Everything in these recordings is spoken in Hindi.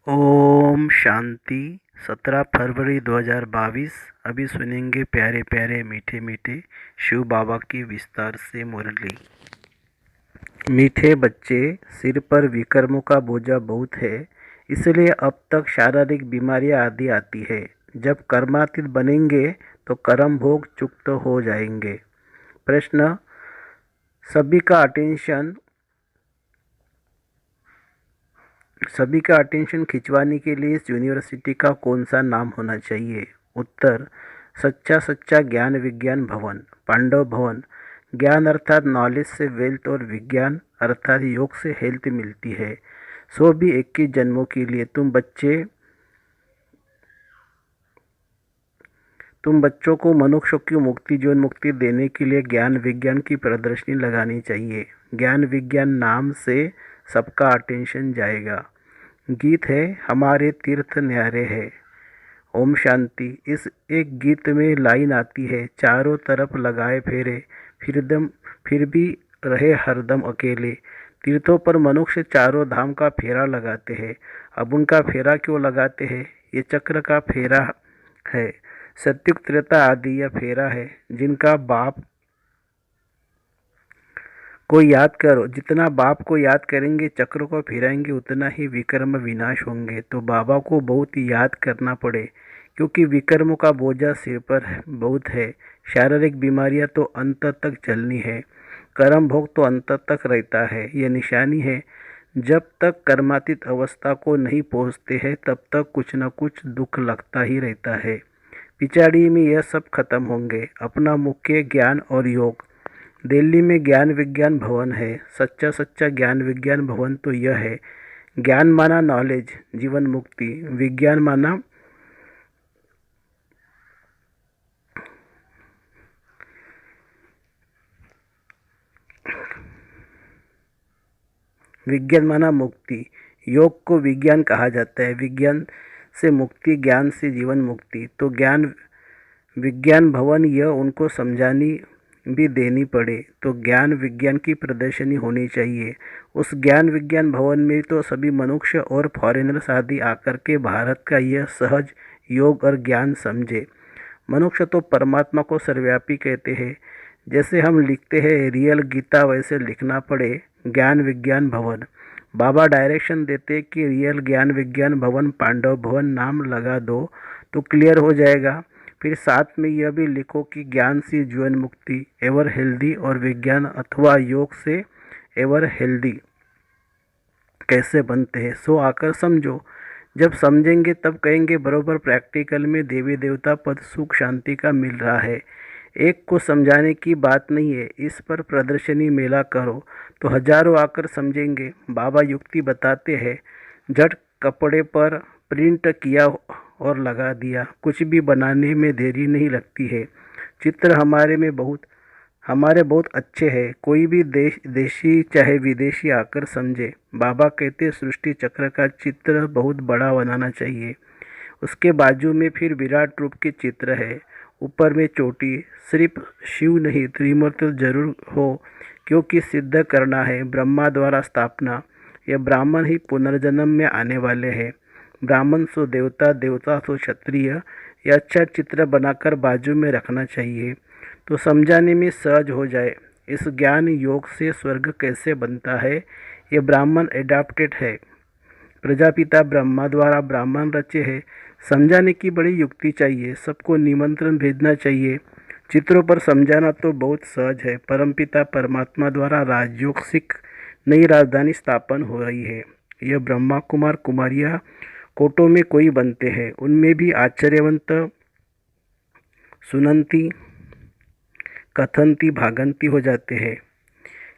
ओम शांति। 17 फरवरी 2022। अभी सुनेंगे प्यारे प्यारे मीठे मीठे शिव बाबा की विस्तार से मुरली। मीठे बच्चे, सिर पर विकर्मों का बोझा बहुत है, इसलिए अब तक शारीरिक बीमारियां आदि आती है। जब कर्मातीत बनेंगे तो कर्म भोग चुक्त हो जाएंगे। प्रश्न, सभी का अटेंशन खिंचवाने के लिए इस यूनिवर्सिटी का कौन सा नाम होना चाहिए? उत्तर, सच्चा सच्चा ज्ञान विज्ञान भवन, पांडव भवन। ज्ञान अर्थात नॉलेज से वेल्थ और विज्ञान अर्थात योग से हेल्थ मिलती है। सो भी 21 जन्मों के लिए तुम बच्चों को मनुष्य की मुक्ति जीवन मुक्ति देने के लिए ज्ञान विज्ञान की प्रदर्शनी लगानी चाहिए। ज्ञान विज्ञान नाम से सबका अटेंशन जाएगा। गीत है हमारे तीर्थ न्यारे है। ओम शांति। इस एक गीत में लाइन आती है, चारों तरफ लगाए फेरे, फिर भी रहे हरदम अकेले। तीर्थों पर मनुष्य चारों धाम का फेरा लगाते हैं। अब उनका फेरा क्यों लगाते हैं? ये चक्र का फेरा है। सत्युग त्रेता आदि यह फेरा है। जिनका बाप को याद करो, जितना बाप को याद करेंगे, चक्र को फिराएंगे, उतना ही विकर्म विनाश होंगे। तो बाबा को बहुत याद करना पड़े, क्योंकि विकर्मों का बोझा सिर पर बहुत है। शारीरिक बीमारियां तो अंत तक चलनी है, कर्म भोग तो अंत तक रहता है। यह निशानी है, जब तक कर्मातीत अवस्था को नहीं पहुंचते हैं तब तक कुछ न कुछ दुख लगता ही रहता है। पिछाड़ी में यह सब खत्म होंगे। अपना मुख्य ज्ञान और योग। दिल्ली में ज्ञान विज्ञान भवन है। सच्चा सच्चा ज्ञान विज्ञान भवन तो यह है। ज्ञान माना नॉलेज, जीवन मुक्ति। विज्ञान माना मुक्ति। योग को विज्ञान कहा जाता है। विज्ञान से मुक्ति, ज्ञान से जीवन मुक्ति। तो ज्ञान विज्ञान भवन यह उनको समझानी भी देनी पड़े तो ज्ञान विज्ञान की प्रदर्शनी होनी चाहिए। उस ज्ञान विज्ञान भवन में तो सभी मनुष्य और फॉरेनर्स आदि आकर के भारत का यह सहज योग और ज्ञान समझे। मनुष्य तो परमात्मा को सर्वव्यापी कहते हैं। जैसे हम लिखते हैं रियल गीता, वैसे लिखना पड़े ज्ञान विज्ञान भवन। बाबा डायरेक्शन देते कि रियल ज्ञान विज्ञान भवन पांडव भवन नाम लगा दो तो क्लियर हो जाएगा। फिर साथ में यह भी लिखो कि ज्ञान से जीवन मुक्ति, एवर हेल्दी, और विज्ञान अथवा योग से एवर हेल्दी कैसे बनते हैं, सो आकर समझो। जब समझेंगे तब कहेंगे बरोबर प्रैक्टिकल में देवी देवता पद सुख शांति का मिल रहा है। एक को समझाने की बात नहीं है। इस पर प्रदर्शनी मेला करो तो हजारों आकर समझेंगे। बाबा युक्ति बताते हैं, झट कपड़े पर प्रिंट किया और लगा दिया। कुछ भी बनाने में देरी नहीं लगती है। चित्र हमारे बहुत अच्छे हैं। कोई भी देशी चाहे विदेशी आकर समझे। बाबा कहते सृष्टि चक्र का चित्र बहुत बड़ा बनाना चाहिए। उसके बाजू में फिर विराट रूप के चित्र है। ऊपर में चोटी। सिर्फ शिव नहीं, त्रिमूर्ति जरूर हो, क्योंकि सिद्ध करना है ब्रह्मा द्वारा स्थापना। यह ब्राह्मण ही पुनर्जन्म में आने वाले हैं। ब्राह्मण सो देवता, देवता सो क्षत्रिय। यह अच्छा चित्र बनाकर बाजू में रखना चाहिए तो समझाने में सहज हो जाए। इस ज्ञान योग से स्वर्ग कैसे बनता है, ये ब्राह्मण एडाप्टेड है। प्रजापिता ब्रह्मा द्वारा ब्राह्मण रचे हैं। समझाने की बड़ी युक्ति चाहिए। सबको निमंत्रण भेजना चाहिए। चित्रों पर समझाना तो बहुत सहज है। परमपिता परमात्मा द्वारा राजयोग सिख नई राजधानी स्थापन हो रही है। यह ब्रह्मा कुमार कुमारियाँ कोटों में कोई बनते हैं, उनमें भी आश्चर्यवंत सुनंती कथनती भागंती हो जाते हैं।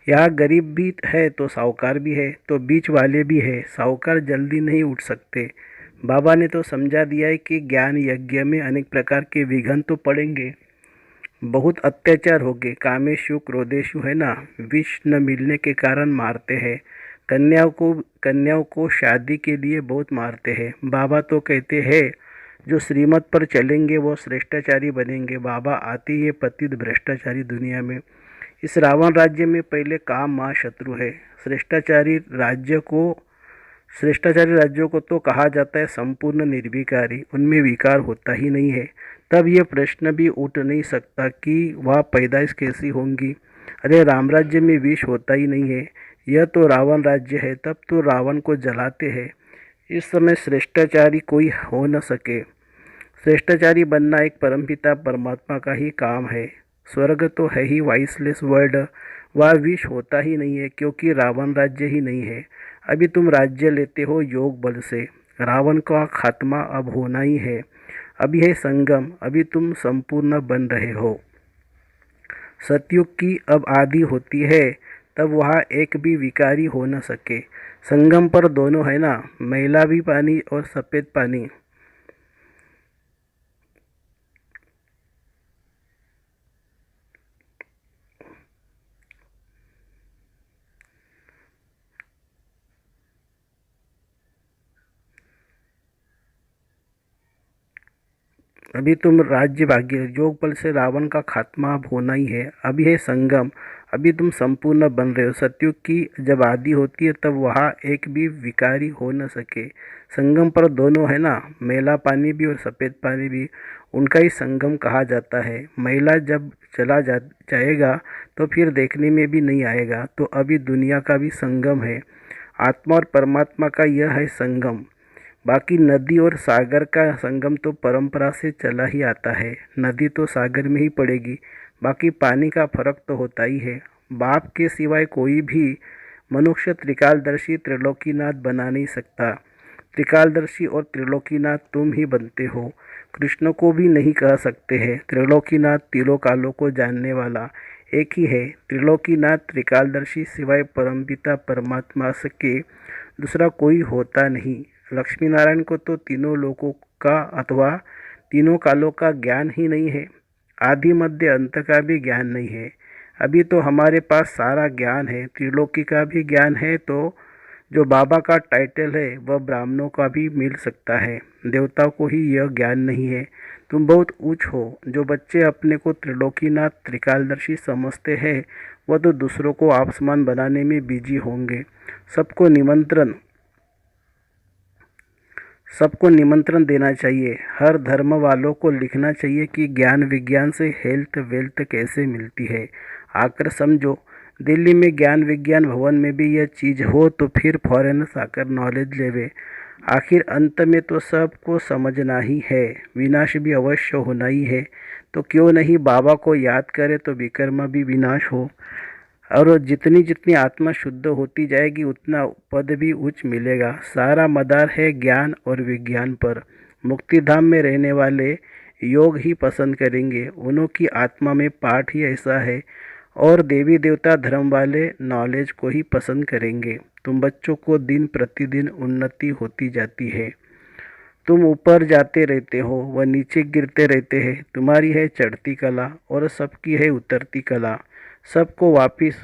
यहाँ गरीब भी है तो साहूकार भी है, तो बीच वाले भी है। साहूकार जल्दी नहीं उठ सकते। बाबा ने तो समझा दिया है कि ज्ञान यज्ञ में अनेक प्रकार के विघ्न तो पड़ेंगे, बहुत अत्याचार होंगे। कामेशु क्रोधेशु है ना, विष न मिलने के कारण मारते हैं। कन्याओं को शादी के लिए बहुत मारते हैं। बाबा तो कहते हैं जो श्रीमत पर चलेंगे वो श्रेष्ठाचारी बनेंगे। बाबा आते ये पतित भ्रष्टाचारी दुनिया में। इस रावण राज्य में पहले काम माँ शत्रु है। श्रेष्ठाचारी राज्य को श्रेष्ठाचारी राज्यों को तो कहा जाता है संपूर्ण निर्विकारी, उनमें विकार होता ही नहीं है। तब यह प्रश्न भी उठ नहीं सकता कि वह पैदाइश कैसी होंगी। अरे राम राज्य में विष होता ही नहीं है, यह तो रावण राज्य है, तब तो रावण को जलाते हैं। इस समय श्रेष्ठाचारी कोई हो न सके। श्रेष्ठाचारी बनना एक परमपिता परमात्मा का ही काम है। स्वर्ग तो है ही वाइसलेस वर्ल्ड, वह विष होता ही नहीं है, क्योंकि रावण राज्य ही नहीं है। अभी तुम राज्य लेते हो योग बल से, रावण का खात्मा अब होना ही है। अभी है संगम, अभी तुम संपूर्ण बन रहे हो। सतयुग की अब आदि होती है, तब वहाँ एक भी विकारी हो न सके। संगम पर दोनों है ना, मैला भी पानी और सफ़ेद पानी। अभी तुम राज्य भाग्य, योग बल से रावण का खात्मा अब होना ही है। अभी है संगम, अभी तुम संपूर्ण बन रहे हो। सतयुग की जब आदि होती है, तब वहाँ एक भी विकारी हो न सके। संगम पर दोनों है ना, मैला पानी भी और सफ़ेद पानी भी, उनका ही संगम कहा जाता है। मैला जब जाएगा तो फिर देखने में भी नहीं आएगा। तो अभी दुनिया का भी संगम है, आत्मा और परमात्मा का यह है संगम। बाकी नदी और सागर का संगम तो परंपरा से चला ही आता है, नदी तो सागर में ही पड़ेगी। बाकी पानी का फर्क तो होता ही है। बाप के सिवाय कोई भी मनुष्य त्रिकालदर्शी त्रिलोकीनाथ बना नहीं सकता। त्रिकालदर्शी और त्रिलोकीनाथ तुम ही बनते हो। कृष्ण को भी नहीं कह सकते हैं। त्रिलोकीनाथ तीनों कालों को जानने वाला एक ही है। त्रिलोकीनाथ त्रिकालदर्शी सिवाय परमपिता परमात्मा के दूसरा कोई होता नहीं। लक्ष्मी नारायण को तो तीनों लोकों का अथवा तीनों कालों का ज्ञान ही नहीं है, आदि मध्य अंत का भी ज्ञान नहीं है। अभी तो हमारे पास सारा ज्ञान है, त्रिलोकी का भी ज्ञान है। तो जो बाबा का टाइटल है वह ब्राह्मणों का भी मिल सकता है, देवताओं को ही यह ज्ञान नहीं है। तुम बहुत ऊंच हो। जो बच्चे अपने को त्रिलोकीनाथ त्रिकालदर्शी समझते हैं, वह तो दूसरों को आसमान बनाने में बिजी होंगे। सबको निमंत्रण सबको निमंत्रण देना चाहिए। हर धर्म वालों को लिखना चाहिए कि ज्ञान विज्ञान से हेल्थ वेल्थ कैसे मिलती है, आकर समझो। दिल्ली में ज्ञान विज्ञान भवन में भी यह चीज़ हो तो फिर फॉरेनर्स आकर नॉलेज लेवे। आखिर अंत में तो सबको समझना ही है, विनाश भी अवश्य होना ही है। तो क्यों नहीं बाबा को याद करे तो विकर्म भी विनाश हो। और जितनी जितनी आत्मा शुद्ध होती जाएगी उतना पद भी उच्च मिलेगा। सारा मदार है ज्ञान और विज्ञान पर। मुक्ति धाम में रहने वाले योग ही पसंद करेंगे, उन्हों की आत्मा में पाठ ही ऐसा है। और देवी देवता धर्म वाले नॉलेज को ही पसंद करेंगे। तुम बच्चों को दिन प्रतिदिन उन्नति होती जाती है। तुम ऊपर जाते रहते हो, वह नीचे गिरते रहते हैं। तुम्हारी है चढ़ती कला और सबकी है उतरती कला। सबको वापिस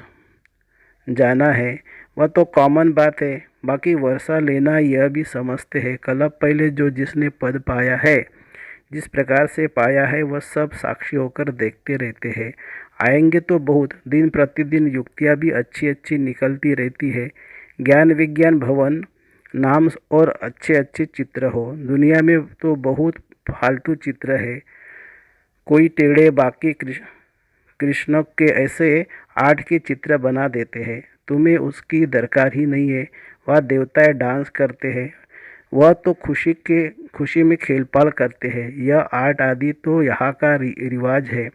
जाना है, वह तो कॉमन बात है। बाकी वर्षा लेना यह भी समझते हैं। कलब पहले जो जिसने पद पाया है, जिस प्रकार से पाया है, वह सब साक्षी होकर देखते रहते हैं। आएंगे तो बहुत, दिन प्रतिदिन युक्तियाँ भी अच्छी अच्छी निकलती रहती है। ज्ञान विज्ञान भवन नाम और अच्छे अच्छे चित्र हो। दुनिया में तो बहुत फालतू चित्र है, कोई टेढ़े, बाकी कृष्ण के ऐसे आर्ट के चित्र बना देते हैं। तुम्हें उसकी दरकार ही नहीं है। वह देवताएं डांस करते हैं, वह तो खुशी में खेलपाल करते हैं। यह आर्ट आदि तो यहाँ का रिवाज है।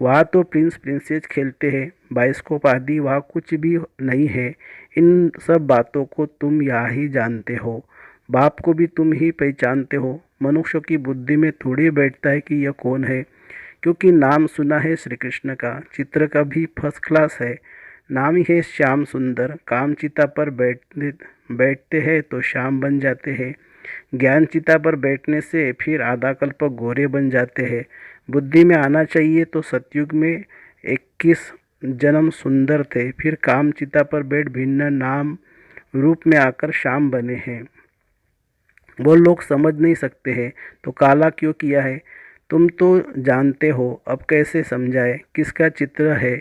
वहाँ तो प्रिंस प्रिंसेस खेलते हैं, बाइस्कोप आदि वहाँ कुछ भी नहीं है। इन सब बातों को तुम यहाँ ही जानते हो। बाप को भी तुम ही पहचानते हो। मनुष्य की बुद्धि में थोड़ी बैठता है कि यह कौन है, क्योंकि नाम सुना है श्री कृष्ण का, चित्र का भी फर्स्ट क्लास है। नाम ही है श्याम सुंदर। काम चिता पर बैठते हैं तो श्याम बन जाते हैं। ज्ञान चिता पर बैठने से फिर आधा कल्प गोरे बन जाते हैं। बुद्धि में आना चाहिए तो सतयुग में 21 जन्म सुंदर थे, फिर काम चिता पर बैठ भिन्न नाम रूप में आकर श्याम बने हैं। वो लोग समझ नहीं सकते हैं तो काला क्यों किया है। तुम तो जानते हो, अब कैसे समझाए किसका चित्र है।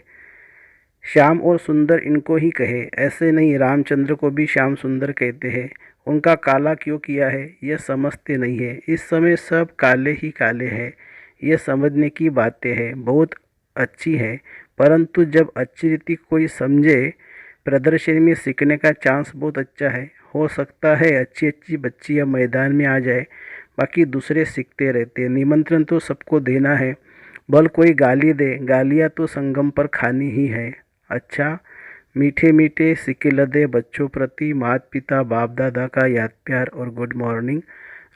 श्याम और सुंदर इनको ही कहे, ऐसे नहीं। रामचंद्र को भी श्याम सुंदर कहते हैं। उनका काला क्यों किया है यह समझते नहीं है। इस समय सब काले ही काले हैं, यह समझने की बातें हैं, बहुत अच्छी है। परंतु जब अच्छी रीति कोई समझे, प्रदर्शनी में सीखने का चांस बहुत अच्छा है। हो सकता है अच्छी अच्छी बच्चियां मैदान में आ जाए, बाकी दूसरे सीखते रहते। निमंत्रण तो सबको देना है, भल कोई गाली दे, गालियां तो संगम पर खानी ही है। अच्छा, मीठे मीठे सिक्के लदे बच्चों प्रति माता पिता बाप दादा का याद प्यार और गुड मॉर्निंग।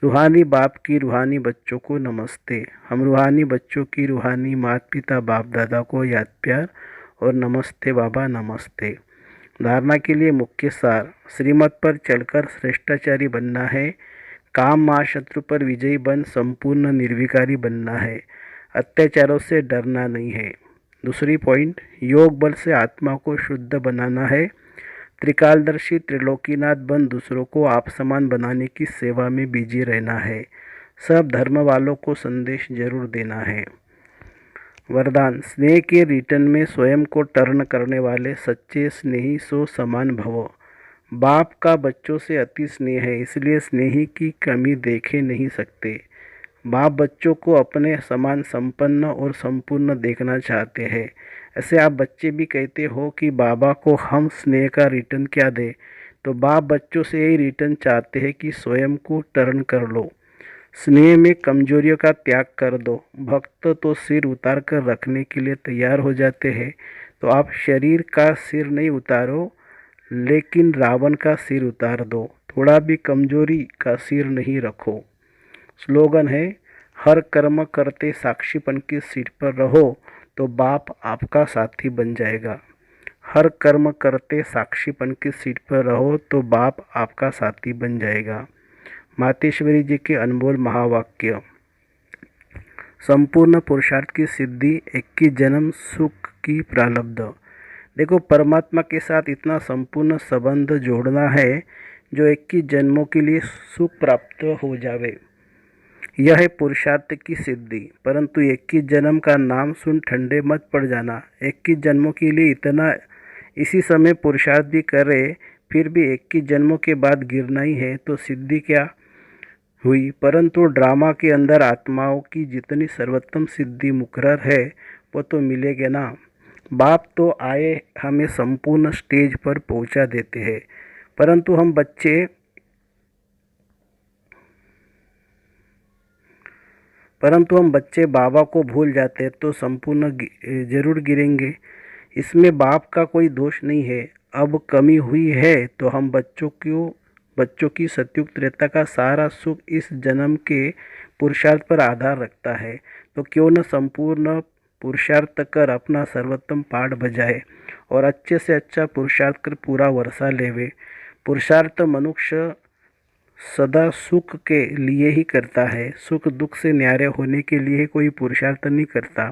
रूहानी बाप की रूहानी बच्चों को नमस्ते। हम रूहानी बच्चों की रूहानी माता पिता बाप दादा को याद प्यार और नमस्ते बाबा नमस्ते। धारणा के लिए मुख्य सार, श्रीमत पर चलकर श्रेष्ठाचारी बनना है। काम महाशत्रु पर विजयी बन संपूर्ण निर्विकारी बनना है। अत्याचारों से डरना नहीं है। दूसरी पॉइंट, योग बल से आत्मा को शुद्ध बनाना है। त्रिकालदर्शी त्रिलोकीनाथ बन दूसरों को आप समान बनाने की सेवा में बिजी रहना है। सब धर्म वालों को संदेश जरूर देना है। वरदान, स्नेह के रिटर्न में स्वयं को टर्न करने वाले सच्चे स्नेही सो समान भव। बाप का बच्चों से अति स्नेह है, इसलिए स्नेही की कमी देखे नहीं सकते। बाप बच्चों को अपने समान संपन्न और संपूर्ण देखना चाहते हैं। ऐसे आप बच्चे भी कहते हो कि बाबा को हम स्नेह का रिटर्न क्या दें, तो बाप बच्चों से यही रिटर्न चाहते हैं कि स्वयं को टर्न कर लो, स्नेह में कमजोरियों का त्याग कर दो। भक्त तो सिर उतार कर रखने के लिए तैयार हो जाते हैं, तो आप शरीर का सिर नहीं उतारो, लेकिन रावण का सिर उतार दो। थोड़ा भी कमजोरी का सिर नहीं रखो। स्लोगन है, हर कर्म करते साक्षीपन की सीट पर रहो तो बाप आपका साथी बन जाएगा। हर कर्म करते साक्षीपन की सीट पर रहो तो बाप आपका साथी बन जाएगा। मातेश्वरी जी के अनमोल महावाक्य। संपूर्ण पुरुषार्थ की सिद्धि, 21 जन्म सुख की प्रारब्ध। देखो, परमात्मा के साथ इतना संपूर्ण संबंध जोड़ना है जो 21 जन्मों के लिए सुख प्राप्त हो जावे, यह है पुरुषार्थ की सिद्धि। परंतु 21 जन्म का नाम सुन ठंडे मत पड़ जाना। 21 जन्मों के लिए इतना इसी समय पुरुषार्थ भी करे, फिर भी 21 जन्मों के बाद गिरना ही है, तो सिद्धि क्या हुई। परंतु ड्रामा के अंदर आत्माओं की जितनी सर्वोत्तम सिद्धि मुकर्रर है वो तो मिलेगी ना। बाप तो आए हमें संपूर्ण स्टेज पर पहुंचा देते हैं, परंतु हम बच्चे बाबा को भूल जाते हैं तो संपूर्ण जरूर गिरेंगे। इसमें बाप का कोई दोष नहीं है। अब कमी हुई है तो हम बच्चों की सतयुग त्रेता का सारा सुख इस जन्म के पुरुषार्थ पर आधार रखता है, तो क्यों न संपूर्ण पुरुषार्थ कर अपना सर्वोत्तम पाठ बजाए और अच्छे से अच्छा पुरुषार्थ कर पूरा वर्षा लेवे। पुरुषार्थ मनुष्य सदा सुख के लिए ही करता है, सुख दुख से न्यारे होने के लिए कोई पुरुषार्थ नहीं करता।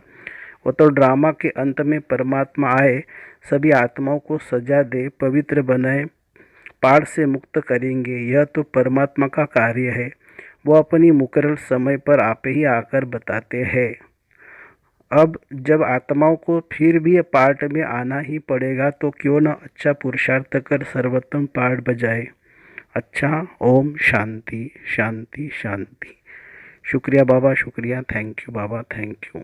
वो तो ड्रामा के अंत में परमात्मा आए, सभी आत्माओं को सजा दे, पवित्र बनाए, पाड़ से मुक्त करेंगे। यह तो परमात्मा का कार्य है, वो अपनी मुकर्रर समय पर आप ही आकर बताते हैं। अब जब आत्माओं को फिर भी पाठ में आना ही पड़ेगा तो क्यों न अच्छा पुरुषार्थ कर सर्वोत्तम पाठ बजाए। अच्छा, ओम शांति शांति शांति। शुक्रिया बाबा, शुक्रिया, thank you Baba, thank you.